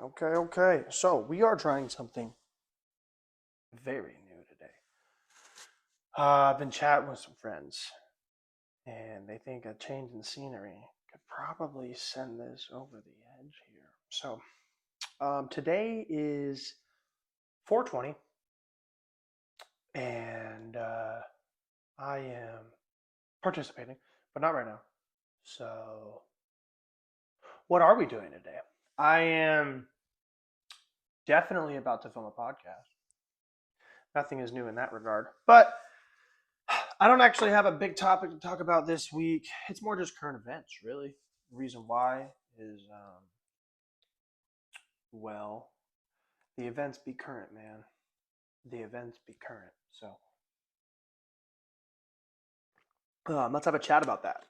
Okay. So we are trying something very new today. I've been chatting with some friends, and they think a change in scenery could probably send this over the edge here. So today is 420, and I am participating, but not right now. So what are we doing today? I am definitely about to film a podcast. Nothing is new in that regard, but I don't actually have a big topic to talk about this week. It's more just current events, really. The reason why is, well, the events be current, man. The events be current. So let's have a chat about that.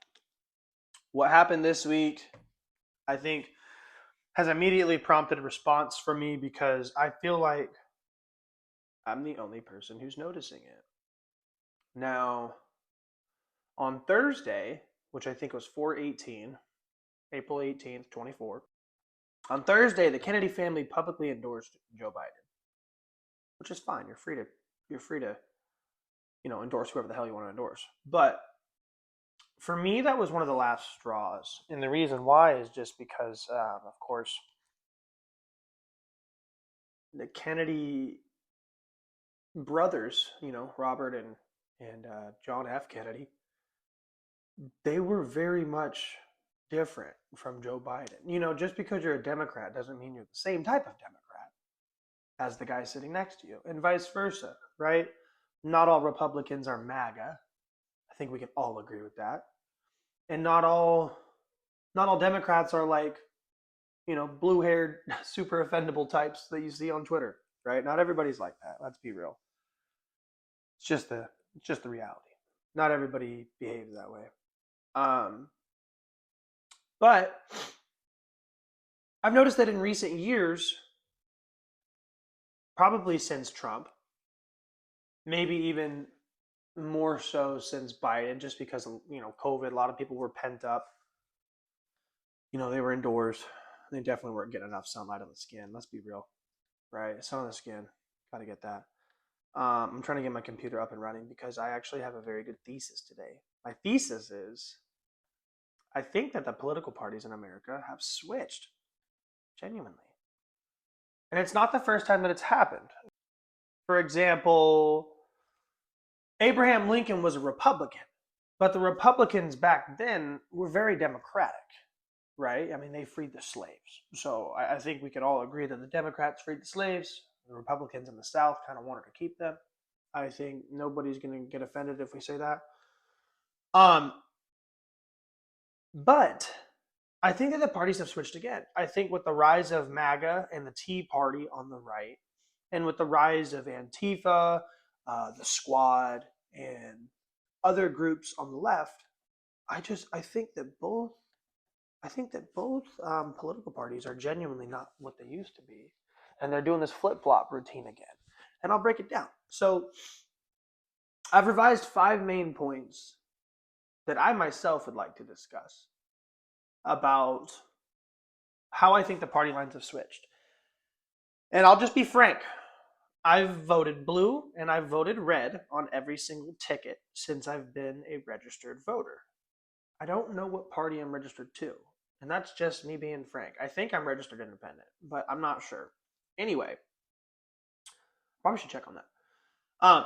What happened this week, I think, has immediately prompted a response for me because I feel like I'm the only person who's noticing it. Now, on Thursday, which I think was 4/18, April 18th, 24, on Thursday, the Kennedy family publicly endorsed Joe Biden, which is fine. You're free to endorse whoever the hell you want to endorse. But for me, that was one of the last straws, and the reason why is just because, of course, the Kennedy brothers, Robert and John F. Kennedy, they were very much different from Joe Biden. Just because you're a Democrat doesn't mean you're the same type of Democrat as the guy sitting next to you, and vice versa, right? Not all Republicans are MAGA. I think we can all agree with that. And not all Democrats are like, blue-haired, super offendable types that you see on Twitter, right? Not everybody's like that. Let's be real. It's just the reality. Not everybody behaves that way. But I've noticed that in recent years, probably since Trump, maybe even more so since Biden, just because of, COVID, a lot of people were pent up. They were indoors. They definitely weren't getting enough sunlight on the skin. Let's be real, right? Sun on the skin, gotta get that. I'm trying to get my computer up and running because I actually have a very good thesis today. My thesis is, I think that the political parties in America have switched, genuinely. And it's not the first time that it's happened. For example, Abraham Lincoln was a Republican, but the Republicans back then were very democratic, right? I mean, they freed the slaves. So I think we could all agree that the Democrats freed the slaves. The Republicans in the South kind of wanted to keep them. I think nobody's going to get offended if we say that. But I think that the parties have switched again. I think with the rise of MAGA and the Tea Party on the right, and with the rise of Antifa, the Squad, and other groups on the left, I think that both political parties are genuinely not what they used to be, and they're doing this flip-flop routine again. And I'll break it down. So I've revised 5 main points that I myself would like to discuss about how I think the party lines have switched. And I'll just be frank. I've voted blue and I've voted red on every single ticket since I've been a registered voter. I don't know what party I'm registered to. And that's just me being frank. I think I'm registered independent, but I'm not sure. Anyway, probably should check on that.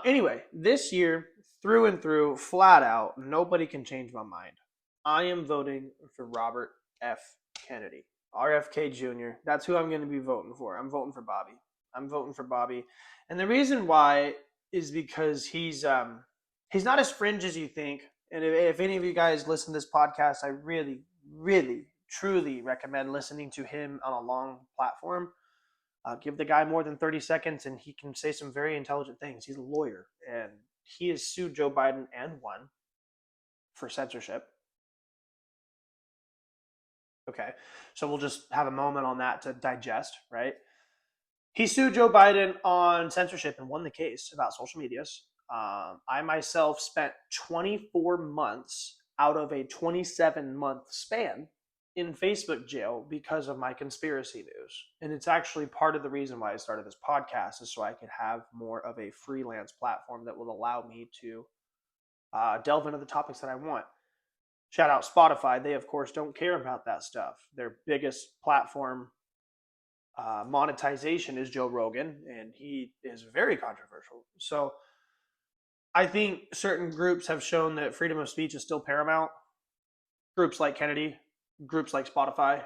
Anyway, this year, through and through, flat out, nobody can change my mind. I am voting for Robert F. Kennedy, RFK Jr. That's who I'm going to be voting for. I'm voting for Bobby. And the reason why is because he's not as fringe as you think. And if any of you guys listen to this podcast, I really, really, truly recommend listening to him on a long platform. Give the guy more than 30 seconds and he can say some very intelligent things. He's a lawyer and he has sued Joe Biden and won for censorship. Okay, so we'll just have a moment on that to digest, right? He sued Joe Biden on censorship and won the case about social medias. I myself spent 24 months out of a 27-month span in Facebook jail because of my conspiracy news. And it's actually part of the reason why I started this podcast, is so I could have more of a freelance platform that will allow me to delve into the topics that I want. Shout out Spotify. They, of course, don't care about that stuff. Their biggest platform monetization is Joe Rogan, and he is very controversial. So I think certain groups have shown that freedom of speech is still paramount. Groups like Kennedy, groups like Spotify.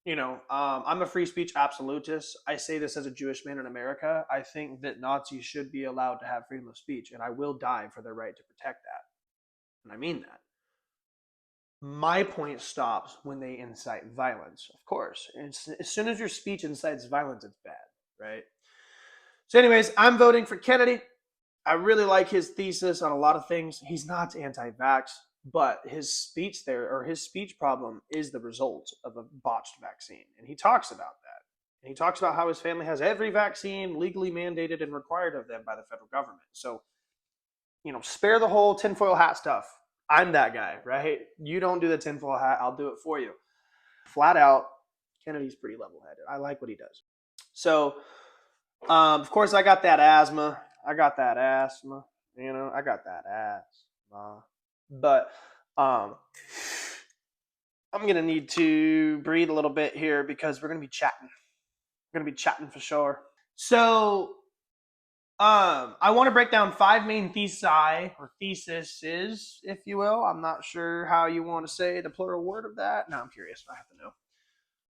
I'm a free speech absolutist. I say this as a Jewish man in America. I think that Nazis should be allowed to have freedom of speech, and I will die for their right to protect that. And I mean that. My point stops when they incite violence, of course. And as soon as your speech incites violence, it's bad, right? So anyways, I'm voting for Kennedy. I really like his thesis on a lot of things. He's not anti-vax, but his speech problem is the result of a botched vaccine. And he talks about that. And he talks about how his family has every vaccine legally mandated and required of them by the federal government. So, spare the whole tinfoil hat stuff. I'm that guy, right? You don't do the tinfoil hat, I'll do it for you. Flat out, Kennedy's pretty level-headed. I like what he does. So, of course, I got that asthma. I got that asthma. But I'm going to need to breathe a little bit here because we're going to be chatting. We're going to be chatting for sure. So, I want to break down 5 main theses, or theses, if you will. I'm not sure how you want to say the plural word of that. No, I'm curious. I have to know.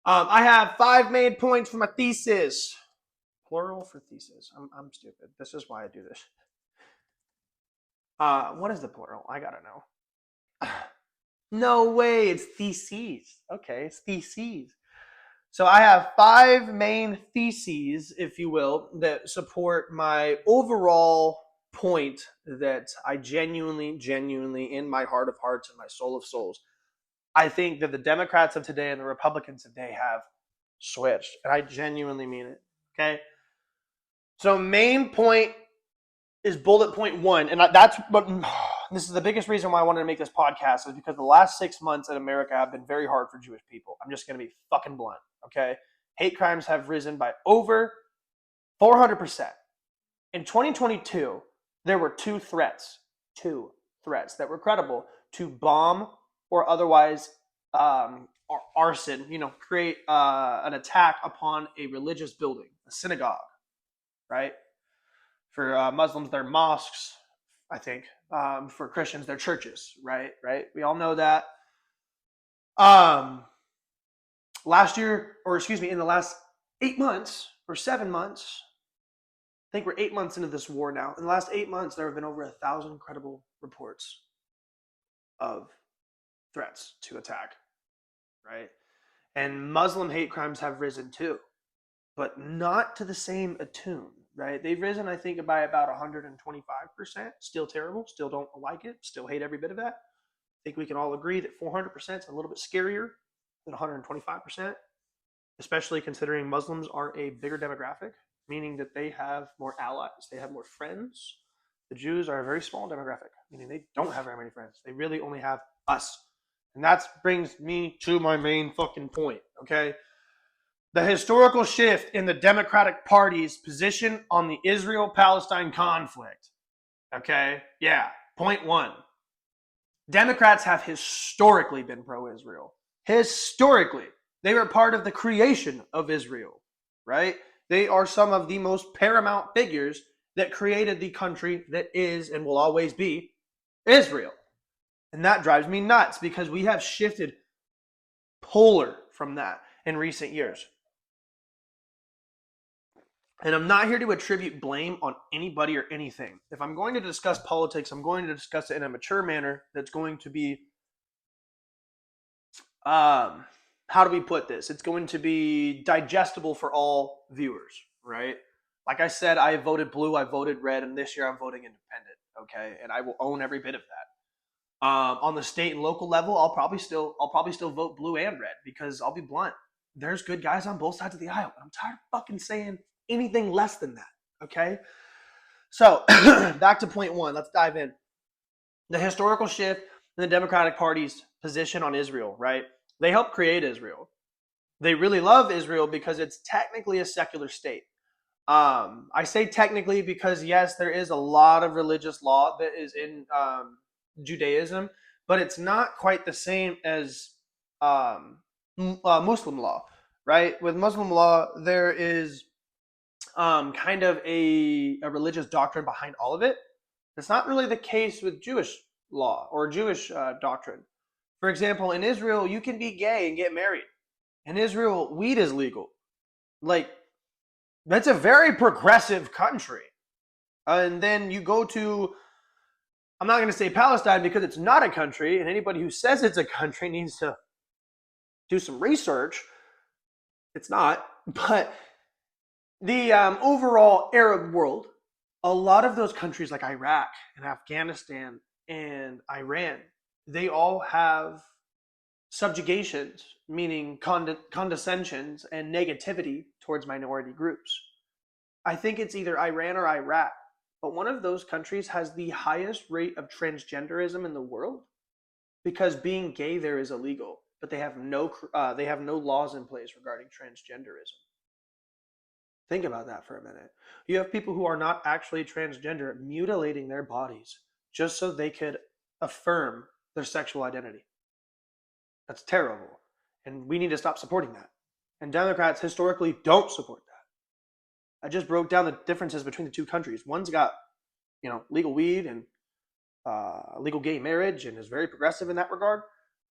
I have 5 main points for my thesis. Plural for thesis. I'm stupid. This is why I do this. What is the plural? I gotta know. No way, it's theses. Okay, it's theses. So I have 5 main theses, if you will, that support my overall point that I genuinely, in my heart of hearts and my soul of souls, I think that the Democrats of today and the Republicans of today have switched. And I genuinely mean it. Okay? So main point is bullet point 1. And that's what this is the biggest reason why I wanted to make this podcast, is because the last 6 months in America have been very hard for Jewish people. I'm just going to be fucking blunt. Okay, hate crimes have risen by over 400%. In 2022, there were 2 threats that were credible to bomb or otherwise arson, create an attack upon a religious building, a synagogue, right? For Muslims, they're mosques, I think. For Christians, they're churches, right? We all know that. Last year, in the last 8 months or 7 months, I think we're 8 months into this war now. In the last 8 months, there have been over 1,000 credible reports of threats to attack, right? And Muslim hate crimes have risen too, but not to the same attune, right? They've risen, I think, by about 125%. Still terrible. Still don't like it. Still hate every bit of that. I think we can all agree that 400% is a little bit scarier than 125%, especially considering Muslims are a bigger demographic, meaning that they have more allies, they have more friends. The Jews are a very small demographic, meaning they don't have very many friends. They really only have us. And that brings me to my main fucking point, okay? The historical shift in the Democratic Party's position on the Israel-Palestine conflict, okay? Yeah, point 1. Democrats have historically been pro-Israel. Historically. They were part of the creation of Israel, right? They are some of the most paramount figures that created the country that is and will always be Israel. And that drives me nuts because we have shifted polar from that in recent years. And I'm not here to attribute blame on anybody or anything. If I'm going to discuss politics, I'm going to discuss it in a mature manner that's going to be, how do we put this? It's going to be digestible for all viewers, right? Like I said, I voted blue, I voted red, and this year I'm voting independent, okay? And I will own every bit of that. On the state and local level, I'll probably still vote blue and red because I'll be blunt. There's good guys on both sides of the aisle, and I'm tired of fucking saying anything less than that, okay? So, back to point 1. Let's dive in. The historical shift in the Democratic Party's position on Israel, right? They helped create Israel. They really love Israel because it's technically a secular state. I say technically because yes, there is a lot of religious law that is in Judaism, but it's not quite the same as Muslim law, right? With Muslim law, there is kind of a religious doctrine behind all of it. That's not really the case with Jewish law or Jewish doctrine. For example, in Israel, you can be gay and get married. In Israel, weed is legal. Like, that's a very progressive country. And then you go to, I'm not going to say Palestine because it's not a country, and anybody who says it's a country needs to do some research. It's not. But the overall Arab world, a lot of those countries like Iraq and Afghanistan and Iran, they all have subjugations, meaning condescensions and negativity towards minority groups. I think it's either Iran or Iraq, but one of those countries has the highest rate of transgenderism in the world because being gay there is illegal, but they have no laws in place regarding transgenderism. Think about that for a minute. You have people who are not actually transgender mutilating their bodies just so they could affirm their sexual identity. That's terrible. And we need to stop supporting that. And Democrats historically don't support that. I just broke down the differences between the two countries. One's got, legal weed and legal gay marriage and is very progressive in that regard.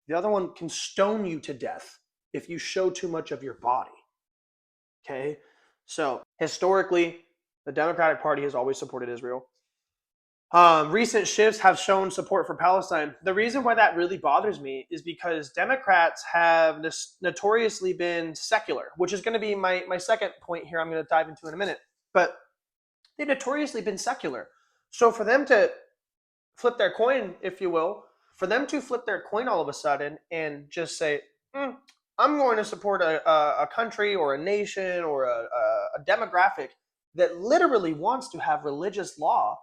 The other one can stone you to death if you show too much of your body. Okay? So, historically, the Democratic Party has always supported Israel. Recent shifts have shown support for Palestine. The reason why that really bothers me is because Democrats have notoriously been secular, which is going to be my second point here I'm going to dive into in a minute. But they've notoriously been secular. So for them to flip their coin, if you will, for them to flip their coin all of a sudden and just say, I'm going to support a country or a nation or a demographic that literally wants to have religious law,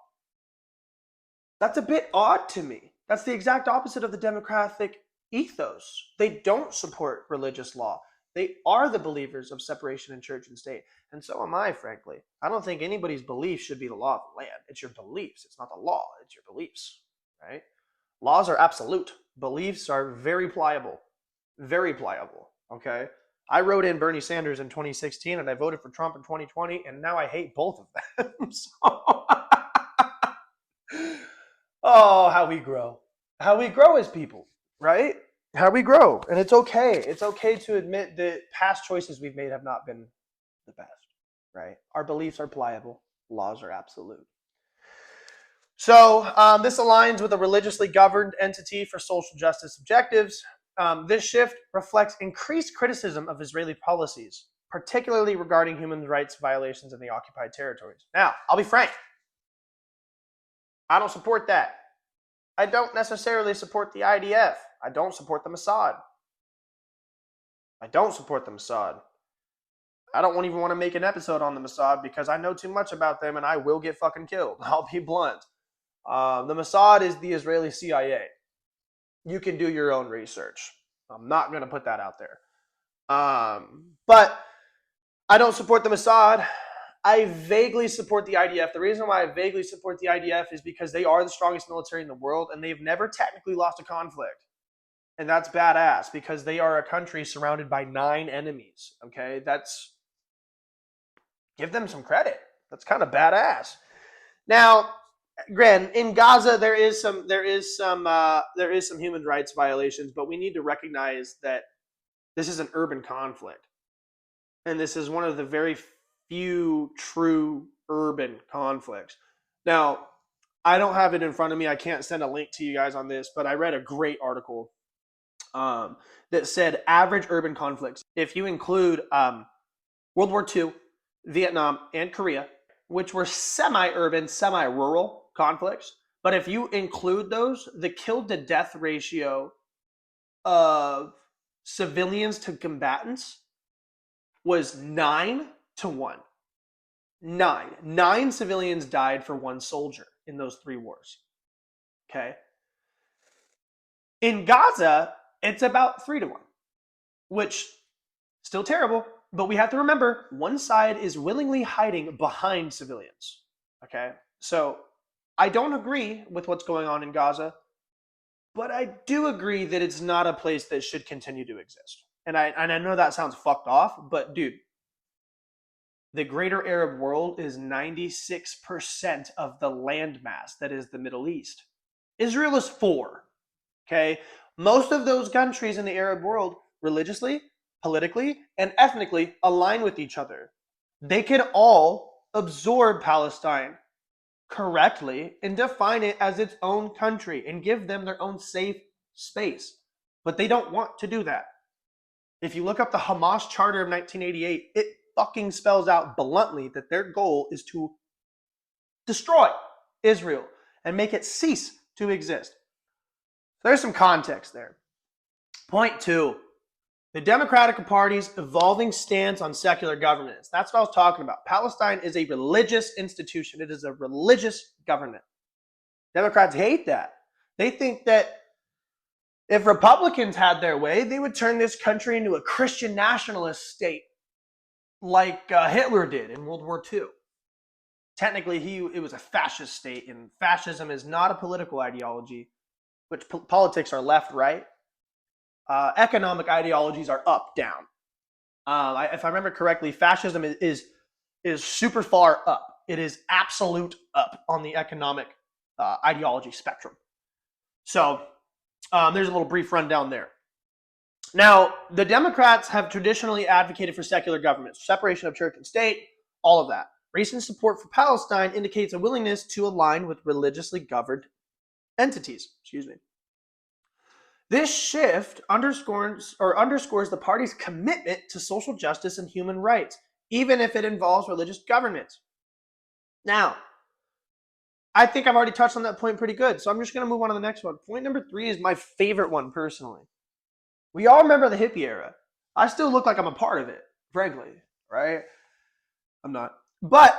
that's a bit odd to me. That's the exact opposite of the democratic ethos. They don't support religious law. They are the believers of separation in church and state. And so am I, frankly. I don't think anybody's belief should be the law of the land. It's your beliefs. It's not the law. It's your beliefs, right? Laws are absolute. Beliefs are very pliable. Very pliable, okay? I wrote in Bernie Sanders in 2016, and I voted for Trump in 2020, and now I hate both of them. Oh, how we grow. How we grow as people, right? How we grow. And it's okay. It's okay to admit that past choices we've made have not been the best, right? Our beliefs are pliable. Laws are absolute. So this aligns with a religiously governed entity for social justice objectives. This shift reflects increased criticism of Israeli policies, particularly regarding human rights violations in the occupied territories. Now, I'll be frank. I don't support that. I don't necessarily support the IDF. I don't support the Mossad. I don't support the Mossad. I don't even want to make an episode on the Mossad because I know too much about them and I will get fucking killed. I'll be blunt. The Mossad is the Israeli CIA. You can do your own research. I'm not going to put that out there. But I don't support the Mossad. I vaguely support the IDF. The reason why I vaguely support the IDF is because they are the strongest military in the world and they've never technically lost a conflict. And that's badass because they are a country surrounded by 9 enemies. Okay, give them some credit. That's kind of badass. Now, granted, in Gaza there is some human rights violations, but we need to recognize that this is an urban conflict, and this is one of the very few true urban conflicts. Now, I don't have it in front of me. I can't send a link to you guys on this, but I read a great article that said average urban conflicts, if you include World War II, Vietnam, and Korea, which were semi-urban, semi-rural conflicts, but if you include those, the kill-to-death ratio of civilians to combatants was 9-1. 9 civilians died for 1 soldier in those 3 wars. Okay. In Gaza, it's about 3-1. which still terrible, but we have to remember one side is willingly hiding behind civilians. Okay? So I don't agree with what's going on in Gaza, but I do agree that it's not a place that should continue to exist. And I know that sounds fucked off, but dude, the greater Arab world is 96% of the landmass that is the Middle East. Israel is 4. Okay? Most of those countries in the Arab world, religiously, politically, and ethnically, align with each other. They can all absorb Palestine correctly and define it as its own country and give them their own safe space. But they don't want to do that. If you look up the Hamas Charter of 1988, it fucking spells out bluntly that their goal is to destroy Israel and make it cease to exist. There's some context there. Point 2, the Democratic Party's evolving stance on secular governance. That's what I was talking about. Palestine is a religious institution. It is a religious government. Democrats hate that. They think that if Republicans had their way, they would turn this country into a Christian nationalist state like Hitler did in World War II. Technically, it was a fascist state, and fascism is not a political ideology, which politics are left, right. Economic ideologies are up, down. If I remember correctly, fascism is super far up. It is absolute up on the economic ideology spectrum. So there's a little brief rundown there. Now, the Democrats have traditionally advocated for secular government, separation of church and state, all of that. Recent support for Palestine indicates a willingness to align with religiously governed entities. This shift underscores the party's commitment to social justice and human rights, even if it involves religious governance. Now, I think I've already touched on that point pretty good, so I'm just going to move on to the next one. Point number 3 is my favorite one personally. We all remember the hippie era. I still look like I'm a part of it, frankly, right? I'm not. But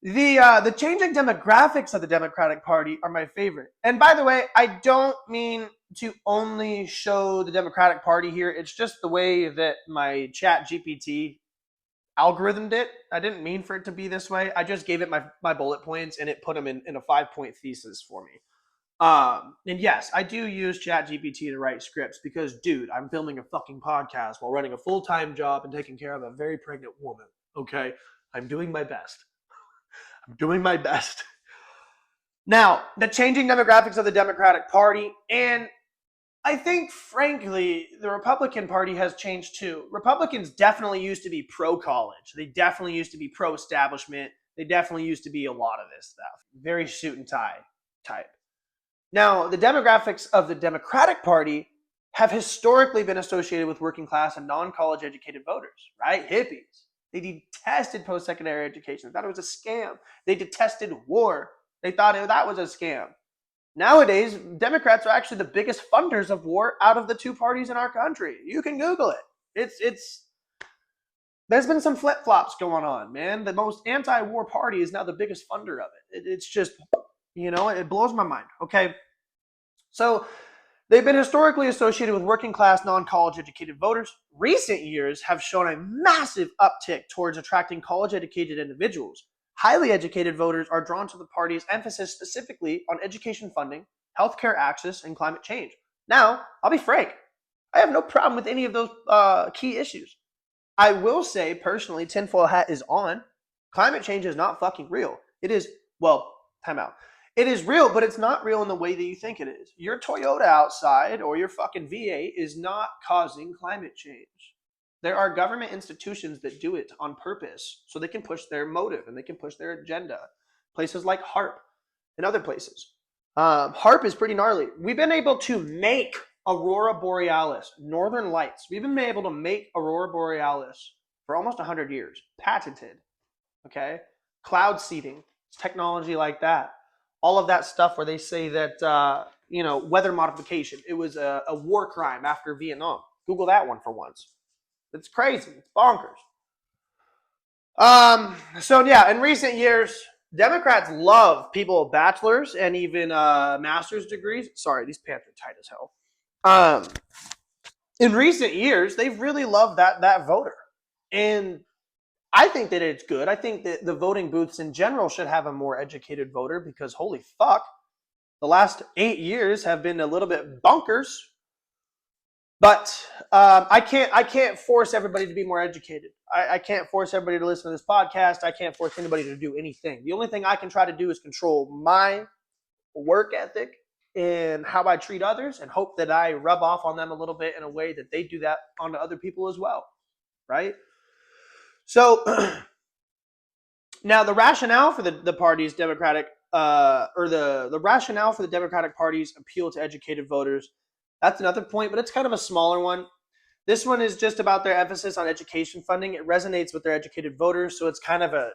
the changing demographics of the Democratic Party are my favorite. And by the way, I don't mean to only show the Democratic Party here. It's just the way that my chat GPT algorithmed it. I didn't mean for it to be this way. I just gave it my bullet points and it put them in a 5-point thesis for me. And yes, I do use ChatGPT to write scripts because, dude, I'm filming a fucking podcast while running a full-time job and taking care of a very pregnant woman. Okay? I'm doing my best. Now, the changing demographics of the Democratic Party, and I think, frankly, the Republican Party has changed too. Republicans definitely used to be pro-college. They definitely used to be pro-establishment. They definitely used to be a lot of this stuff. Very suit and tie type. Now, the demographics of the Democratic Party have historically been associated with working class and non-college educated voters, right? Hippies. They detested post-secondary education. They thought it was a scam. They detested war. They thought that was a scam. Nowadays, Democrats are actually the biggest funders of war out of the two parties in our country. You can Google it. There's been some flip-flops going on, man. The most anti-war party is now the biggest funder of it. It's just, it blows my mind. Okay. So they've been historically associated with working class, non-college educated voters. Recent years have shown a massive uptick towards attracting college educated individuals. Highly educated voters are drawn to the party's emphasis specifically on education funding, healthcare access, and climate change. Now, I'll be frank, I have no problem with any of those key issues. I will say, personally, tinfoil hat is on. Climate change is not fucking real. It is, time out. It is real, but it's not real in the way that you think it is. Your Toyota outside or your fucking V8 is not causing climate change. There are government institutions that do it on purpose so they can push their motive and they can push their agenda. Places like HARP and other places. HARP is pretty gnarly. We've been able to make Aurora Borealis, Northern Lights. We've been able to make Aurora Borealis for almost 100 years. Patented. Okay? Cloud seeding. Technology like that. All of that stuff where they say that, weather modification. It was a war crime after Vietnam. Google that one for once. It's crazy. It's bonkers. In recent years, Democrats love people with bachelor's and even master's degrees. Sorry, these pants are tight as hell. in recent years, they've really loved that voter. And I think that it's good. I think that the voting booths in general should have a more educated voter because holy fuck, the last 8 years have been a little bit bonkers. But I can't force everybody to be more educated. I can't force everybody to listen to this podcast. I can't force anybody to do anything. The only thing I can try to do is control my work ethic and how I treat others and hope that I rub off on them a little bit in a way that they do that onto other people as well. Right? So now the rationale for the party's Democratic or the rationale for the Democratic Party's appeal to educated voters, that's another point, but it's kind of a smaller one. This one is just about their emphasis on education funding. It resonates with their educated voters, so it's kind of a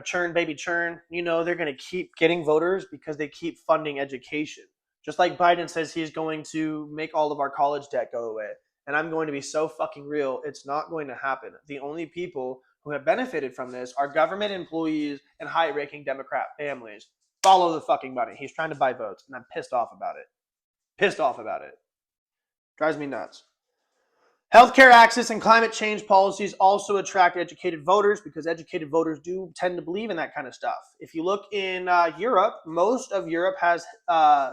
churn baby churn. You know, they're going to keep getting voters because they keep funding education. Just like Biden says he's going to make all of our college debt go away. And I'm going to be so fucking real, it's not going to happen. The only people who have benefited from this are government employees and high-ranking Democrat families. Follow the fucking money. He's trying to buy votes, and I'm pissed off about it. Pissed off about it. Drives me nuts. Healthcare access and climate change policies also attract educated voters because educated voters do tend to believe in that kind of stuff. If you look in Europe, most of Europe has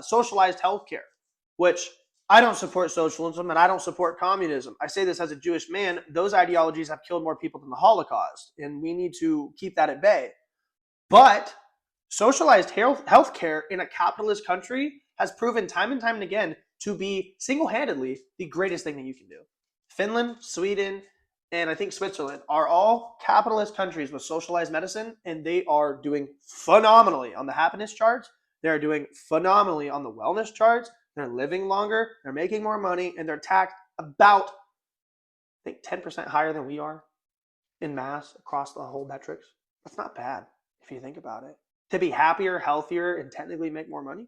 socialized healthcare, which I don't support socialism and I don't support communism. I say this as a Jewish man. Those ideologies have killed more people than the Holocaust, and we need to keep that at bay. But socialized healthcare in a capitalist country has proven time and time again to be single-handedly the greatest thing that you can do. Finland, Sweden, and I think Switzerland are all capitalist countries with socialized medicine, and they are doing phenomenally on the happiness charts. They're doing phenomenally on the wellness charts. They're living longer, they're making more money, and they're taxed about, I think, 10% higher than we are in mass across the whole metrics. That's not bad if you think about it. To be happier, healthier, and technically make more money,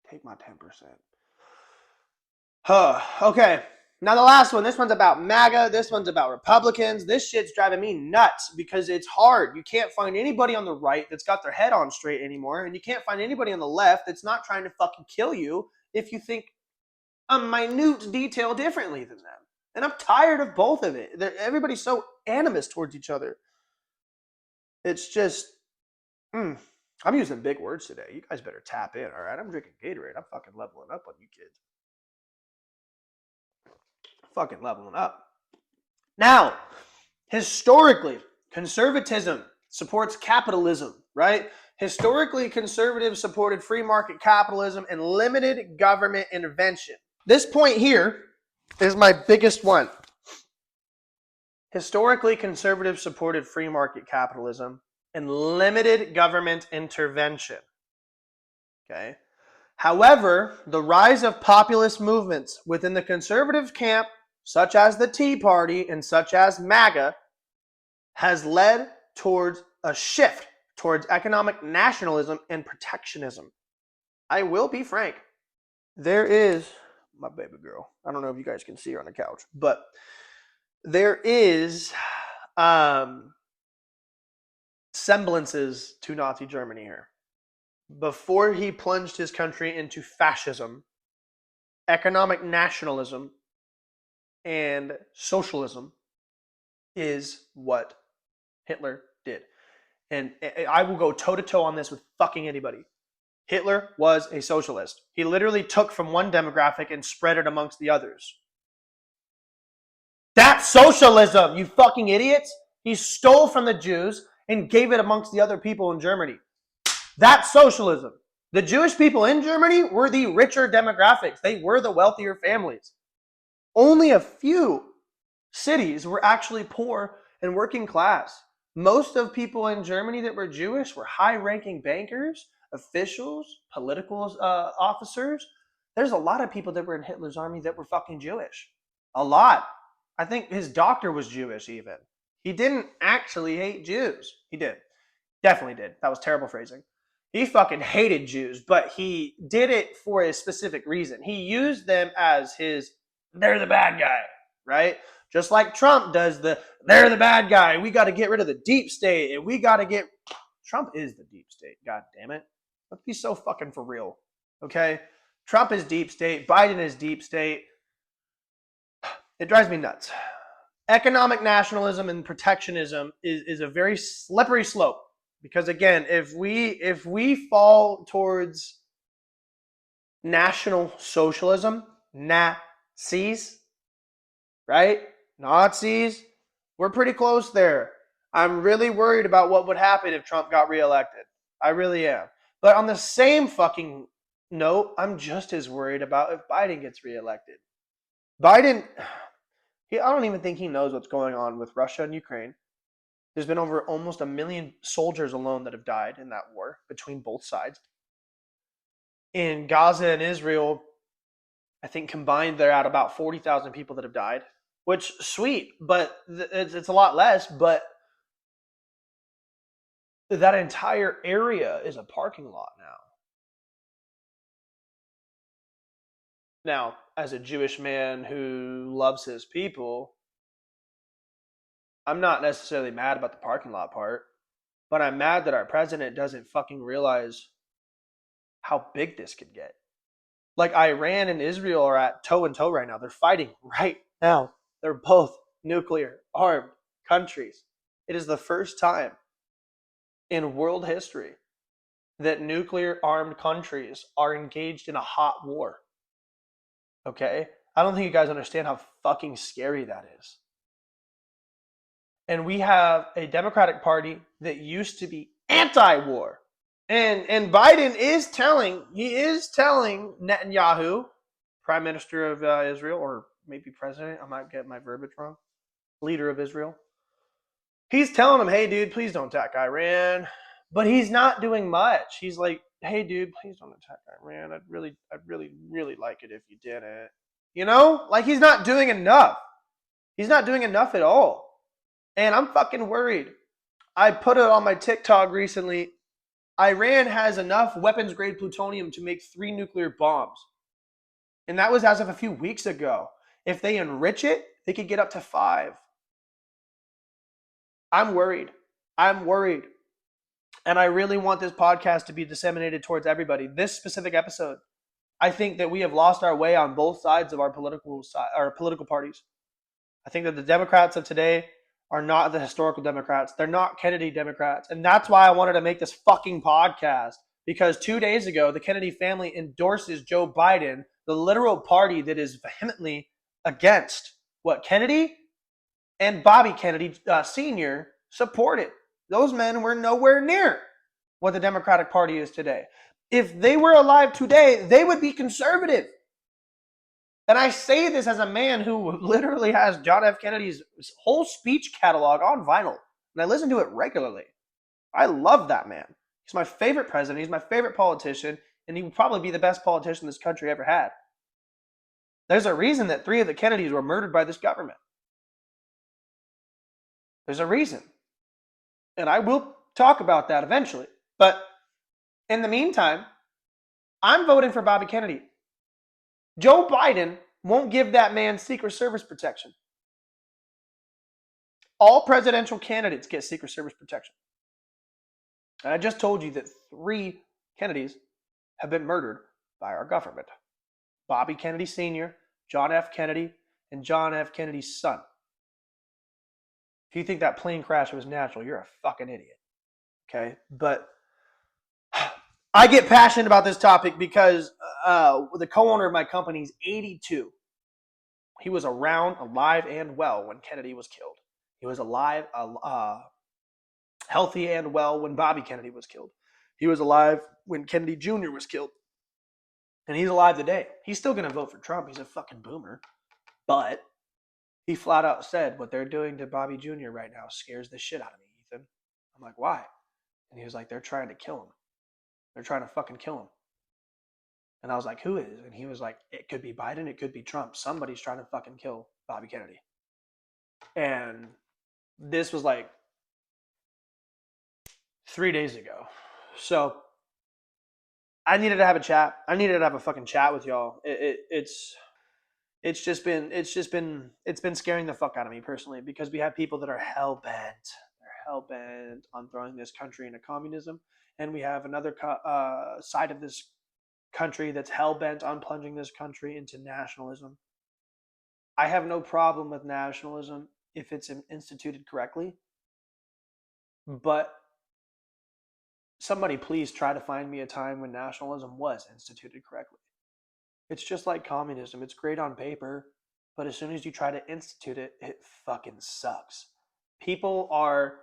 take my 10%. Okay. Now the last one, this one's about MAGA, this one's about Republicans. This shit's driving me nuts because it's hard. You can't find anybody on the right that's got their head on straight anymore, and you can't find anybody on the left that's not trying to fucking kill you if you think a minute detail differently than them. And I'm tired of both of it. Everybody's so animus towards each other. It's just, I'm using big words today. You guys better tap in, all right? I'm drinking Gatorade. I'm fucking leveling up on you kids. Fucking leveling up. Now, historically, conservatism supports capitalism, right? Historically, conservatives supported free market capitalism and limited government intervention. This point here is my biggest one. Historically, conservatives supported free market capitalism and limited government intervention. Okay. However, the rise of populist movements within the conservative camp, such as the Tea Party and such as MAGA, has led towards a shift towards economic nationalism and protectionism. I will be frank. There is, my baby girl, I don't know if you guys can see her on the couch, but there is semblances to Nazi Germany here. Before he plunged his country into fascism, economic nationalism and socialism is what Hitler did. And I will go toe-to-toe on this with fucking anybody. Hitler was a socialist. He literally took from one demographic and spread it amongst the others. That's socialism, you fucking idiots. He stole from the Jews and gave it amongst the other people in Germany. That's socialism. The Jewish people in Germany were the richer demographics. They were the wealthier families. Only a few cities were actually poor and working class. Most of people in Germany that were Jewish were high-ranking bankers, officials, political officers. There's a lot of people that were in Hitler's army that were fucking Jewish. A lot. I think his doctor was Jewish even. He didn't actually hate Jews. He did. Definitely did. That was terrible phrasing. He fucking hated Jews, but he did it for a specific reason. He used them as his, they're the bad guy, right? Just like Trump does they're the bad guy. We got to get rid of the deep state, and we got to get, Trump is the deep state. God damn it. Let's be so fucking for real, okay? Trump is deep state. Biden is deep state. It drives me nuts. Economic nationalism and protectionism is a very slippery slope, because again, if we fall towards national socialism, Nazis, right? Nazis, we're pretty close there. I'm really worried about what would happen if Trump got reelected. I really am. But on the same fucking note, I'm just as worried about if Biden gets reelected. Biden, I don't even think he knows what's going on with Russia and Ukraine. There's been over almost 1 million soldiers alone that have died in that war between both sides. In Gaza and Israel, I think combined they're at about 40,000 people that have died, which sweet, but it's a lot less. But that entire area is a parking lot now. Now, as a Jewish man who loves his people, I'm not necessarily mad about the parking lot part, but I'm mad that our president doesn't fucking realize how big this could get. Like, Iran and Israel are at toe and toe right now. They're fighting right now. They're both nuclear armed countries. It is the first time in world history that nuclear armed countries are engaged in a hot war. Okay? I don't think you guys understand how fucking scary that is. And we have a Democratic Party that used to be anti-war. And Biden is telling Netanyahu, Prime Minister of Israel, or maybe President, I might get my verbiage wrong, leader of Israel. He's telling him, hey, dude, please don't attack Iran. But he's not doing much. He's like, hey, dude, please don't attack Iran. I'd really like it if you didn't. You know? Like, he's not doing enough. He's not doing enough at all. And I'm fucking worried. I put it on my TikTok recently. Iran has enough weapons-grade plutonium to make 3 nuclear bombs. And that was as of a few weeks ago. If they enrich it, they could get up to 5. I'm worried. And I really want this podcast to be disseminated towards everybody. This specific episode, I think that we have lost our way on both sides of our political parties. I think that the Democrats of today are not the historical Democrats. They're not Kennedy Democrats. And that's why I wanted to make this fucking podcast. Because 2 days ago, the Kennedy family endorses Joe Biden, the literal party that is vehemently against what Kennedy and Bobby Kennedy Sr. supported. Those men were nowhere near what the Democratic Party is today. If they were alive today, they would be conservative. And I say this as a man who literally has John F. Kennedy's whole speech catalog on vinyl. And I listen to it regularly. I love that man. He's my favorite president. He's my favorite politician. And he would probably be the best politician this country ever had. There's a reason that 3 of the Kennedys were murdered by this government. There's a reason. And I will talk about that eventually. But in the meantime, I'm voting for Bobby Kennedy. Joe Biden won't give that man Secret Service protection. All presidential candidates get Secret Service protection. And I just told you that 3 Kennedys have been murdered by our government. Bobby Kennedy Sr., John F. Kennedy, and John F. Kennedy's son. If you think that plane crash was natural, you're a fucking idiot. Okay? But I get passionate about this topic because the co-owner of my company is 82. He was around, alive, and well when Kennedy was killed. He was alive, healthy, and well when Bobby Kennedy was killed. He was alive when Kennedy Jr. was killed. And he's alive today. He's still going to vote for Trump. He's a fucking boomer. But he flat out said, what they're doing to Bobby Jr. right now scares the shit out of me, Ethan. I'm like, why? And he was like, they're trying to kill him. They're trying to fucking kill him. And I was like, who is? And he was like, it could be Biden, it could be Trump. Somebody's trying to fucking kill Bobby Kennedy. And this was like 3 days ago. So I needed to have a chat. I needed to have a fucking chat with y'all. It's been scaring the fuck out of me personally, because we have people that are hell-bent. They're hell-bent on throwing this country into communism. And we have another side of this country that's hell-bent on plunging this country into nationalism. I have no problem with nationalism if it's instituted correctly, but somebody please try to find me a time when nationalism was instituted correctly. It's just like communism. It's great on paper, but as soon as you try to institute it, it fucking sucks. People are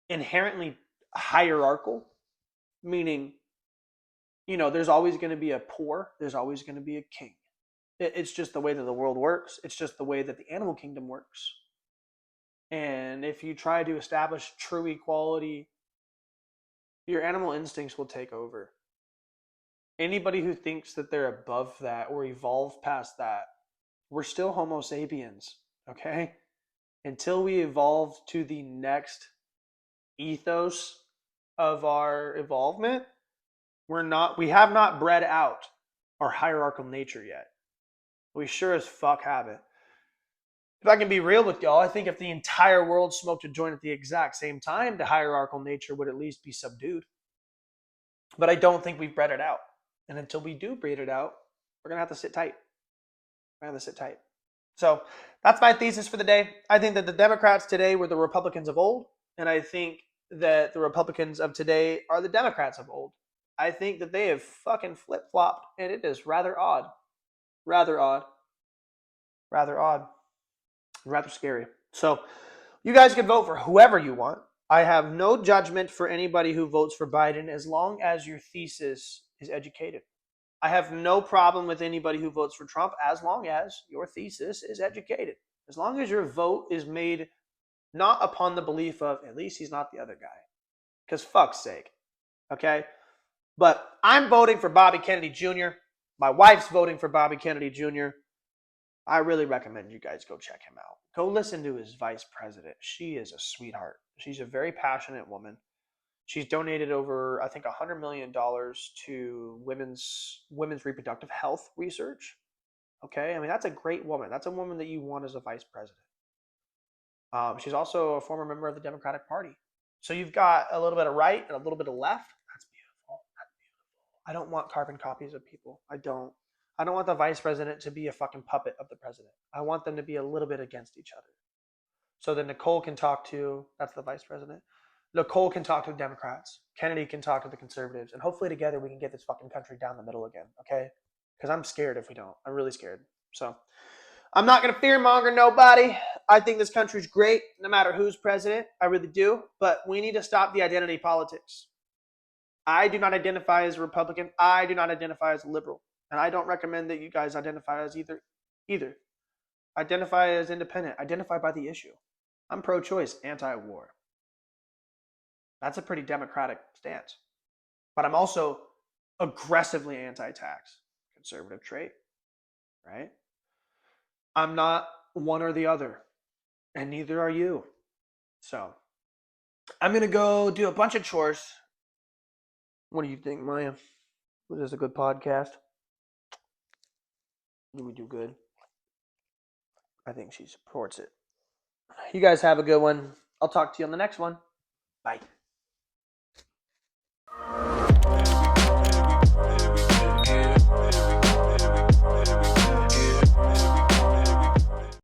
inherently hierarchical, meaning, there's always going to be a poor, there's always going to be a king. It's just the way that the world works. It's just the way that the animal kingdom works. And if you try to establish true equality, your animal instincts will take over. Anybody who thinks that they're above that or evolved past that, we're still Homo sapiens, okay? Until we evolve to the next ethos of our evolvement, we have not bred out our hierarchical nature yet. We sure as fuck haven't. If I can be real with y'all, I think if the entire world smoked a joint at the exact same time, the hierarchical nature would at least be subdued. But I don't think we've bred it out. And until we do breed it out, we're going to have to sit tight. So that's my thesis for the day. I think that the Democrats today were the Republicans of old. And I think that the Republicans of today are the Democrats of old. I think that they have fucking flip-flopped. And it is rather odd. Rather scary. So you guys can vote for whoever you want. I have no judgment for anybody who votes for Biden as long as your thesis is educated. I have no problem with anybody who votes for Trump as long as your thesis is educated. As long as your vote is made not upon the belief of, at least he's not the other guy. Because fuck's sake. Okay? But I'm voting for Bobby Kennedy Jr. My wife's voting for Bobby Kennedy Jr. I really recommend you guys go check him out. Go listen to his vice president. She is a sweetheart. She's a very passionate woman. She's donated over, I think, $100 million to women's reproductive health research. Okay? I mean, that's a great woman. That's a woman that you want as a vice president. She's also a former member of the Democratic Party. So you've got a little bit of right and a little bit of left. That's beautiful. I don't want carbon copies of people. I don't want the vice president to be a fucking puppet of the president. I want them to be a little bit against each other. So that Nicole can talk to, that's the vice president. Nicole can talk to the Democrats. Kennedy can talk to the conservatives. And hopefully together we can get this fucking country down the middle again, okay? Because I'm scared if we don't. I'm really scared. So I'm not going to fearmonger nobody. I think this country's great, no matter who's president. I really do. But we need to stop the identity politics. I do not identify as a Republican. I do not identify as a liberal. And I don't recommend that you guys identify as either. Identify as independent. Identify by the issue. I'm pro-choice, anti-war. That's a pretty democratic stance. But I'm also aggressively anti-tax. Conservative trait, right? I'm not one or the other. And neither are you. So I'm going to go do a bunch of chores. What do you think, Maya? Was this a good podcast? Did we do good? I think she supports it. You guys have a good one. I'll talk to you on the next one. Bye.